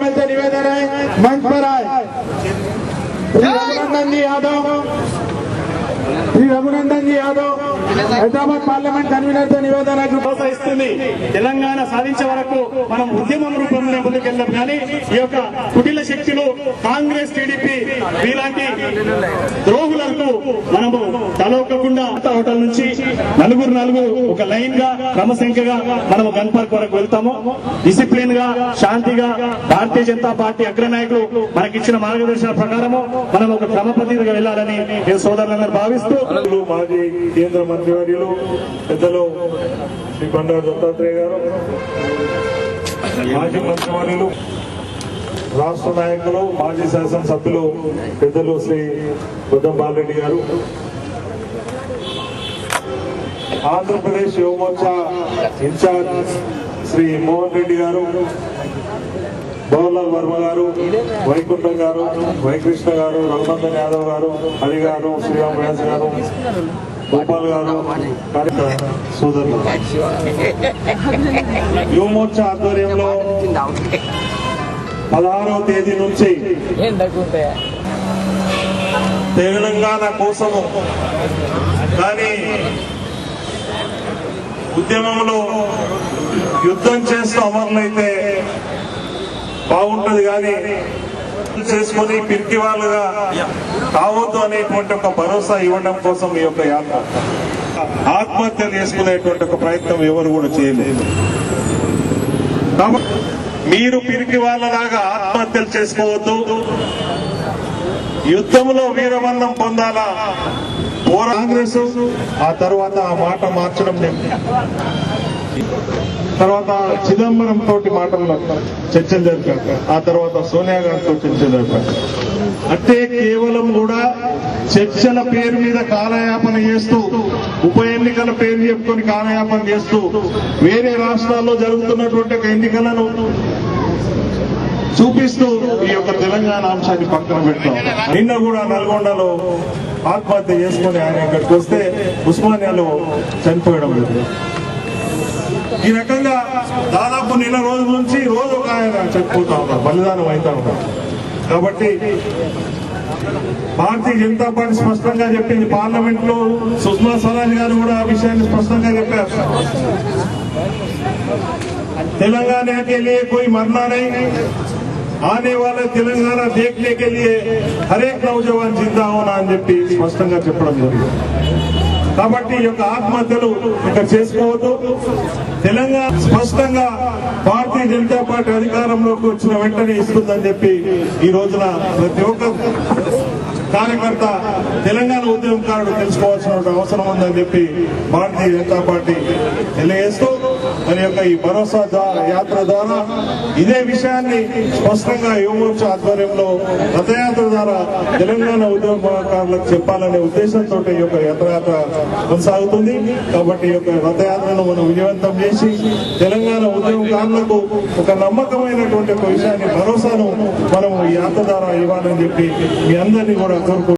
Parliament से निवेदन है, मंच पर आए श्री रघुनंदन जी यादव, श्री रघुनंदन जी यादव హైదరాబాద్ పార్లమెంట్ కన్వీనర్ తో నివేదనకు ప్రోత్సహిస్తుంది. తెలంగాణ సాధించే వరకు మనం ఉద్యమం రూపంలో ముందుకెళ్దాం. కానీ ఈ యొక్క కుటిల శక్తులు కాంగ్రెస్, టీడీపీ ఇలాంటి ద్రోహులకు మనము తలొక్కకుండా హోటల్ నుంచి నలుగురు ఒక లైన్ గా క్రమశంఖగా మనము గన్ పార్క్ వరకు వెళ్తాము. డిసిప్లిన్ గా, శాంతిగా భారతీయ జనతా పార్టీ అగ్రనాయకులు మనకిచ్చిన మార్గదర్శన ప్రకారము మనం ఒక క్రమ పద్ధతిగా వెళ్లాలని నేను సోదరులందరూ భావిస్తూ, మాజీ కేంద్ర మంత్రివర్యులు పెద్దలు శ్రీ బండారు దత్తాత్రేయ గారు, మాజీ మంత్రివర్యులు, రాష్ట్ర నాయకులు, మాజీ శాసనసభ్యులు పెద్దలు శ్రీ బుద్ధం బాలరెడ్డి గారు, ఆంధ్రప్రదేశ్ యువమోర్చా ఇన్ఛార్జ్ శ్రీ మోహన్ రెడ్డి గారు, భవన్లాల్ వర్మ గారు, వైకుంఠం గారు, వైకృష్ణ గారు, రఘునందన్ యాదవ్ గారు, హరి గారు, శ్రీరామ్ వ్యాస్ గారు, గోపాల్ గారు, సోదరులు, యువమోర్చా ఆధ్వర్యంలో 16వ తేదీ నుంచి తెలంగాణ కోసము కానీ ఉద్యమంలో యుద్ధం చేస్తూ అమరులైతే బాగుంటది, కానీ చేసుకుని పిరికి వాళ్ళుగా కావద్దు అనేటువంటి ఒక భరోసా ఇవ్వడం కోసం ఈ యొక్క యాత్ర. ఆత్మహత్యలు చేసుకునేటువంటి ఒక ప్రయత్నం ఎవరు కూడా చేయలేదు. కాబట్టి మీరు పిరికి వాళ్ళలాగా ఆత్మహత్యలు చేసుకోవద్దు. యుద్ధంలో వీరమరణం పొందాలా. కాంగ్రెస్ ఆ తర్వాత ఆ మాట మార్చడం లేదు. తర్వాత చిదంబరం తోటి మాటల్లో చర్చలు జరిపారు. ఆ తర్వాత సోనియా గాంధీతో చర్చలు జరిపారు. అంటే కేవలం కూడా చర్చల పేరు మీద కాలయాపన చేస్తూ, ఉప ఎన్నికల పేరు చెప్పుకొని కాలయాపన చేస్తూ వేరే రాష్ట్రాల్లో జరుగుతున్నటువంటి ఎన్నికలను చూపిస్తూ ఈ యొక్క తెలంగాణ అంశాన్ని పక్కన పెట్టాం. నిన్న కూడా నల్గొండలో ఆత్మహత్య చేసుకుని ఆయన ఇక్కడికి వస్తే ఉస్మానియాలో చనిపోయడం లేదు. ఈ రకంగా దాదాపు నెల రోజుల నుంచి రోజు ఒక ఆయన చనిపోతా ఉన్నారు, బలిదానం అవుతా ఉన్నారు. కాబట్టి భారతీయ జనతా పార్టీ స్పష్టంగా చెప్పింది. పార్లమెంట్ లో సుష్మా స్వరాజ్ గారు కూడా ఆ విషయాన్ని స్పష్టంగా చెప్పారు. तेलंगाना के लिए कोई मरना नहीं, आने वाले तेलंगाना देखने के लिए हर एक नौजवान जिंदा होना అని చెప్పి స్పష్టంగా చెప్పడం జరిగింది. కాబట్టి ఈ యొక్క ఆత్మహత్యలు ఇక్కడ చేసుకోవద్దు. తెలంగాణ స్పష్టంగా భారతీయ జనతా పార్టీ అధికారంలోకి వచ్చిన వెంటనే ఇస్తుందని చెప్పి ఈ రోజున ప్రతి ఒక్క కార్యకర్త, తెలంగాణ ఉద్యమకారుడు తెలుసుకోవాల్సిన అవసరం ఉందని చెప్పి భారతీయ జనతా పార్టీ తెలియజేస్తూ మన యొక్క ఈ భరోసా యాత్ర ద్వారా ఇదే విషయాన్ని స్పష్టంగా యువమోర్చా ఆధ్వర్యంలో రథయాత్ర ద్వారా తెలంగాణ ఉద్యమకారులకు చెప్పాలనే ఉద్దేశంతో ఈ యొక్క యాత్ర కొనసాగుతుంది. కాబట్టి ఈ యొక్క రథయాత్రను మనం విజయవంతం చేసి తెలంగాణ ఉద్యమకారులకు ఒక నమ్మకమైనటువంటి ఒక విషయాన్ని, భరోసాను మనం ఈ యాత్ర ద్వారా ఇవ్వాలని చెప్పి మీ అందరినీ కూడా కోరుకుంటున్నాం.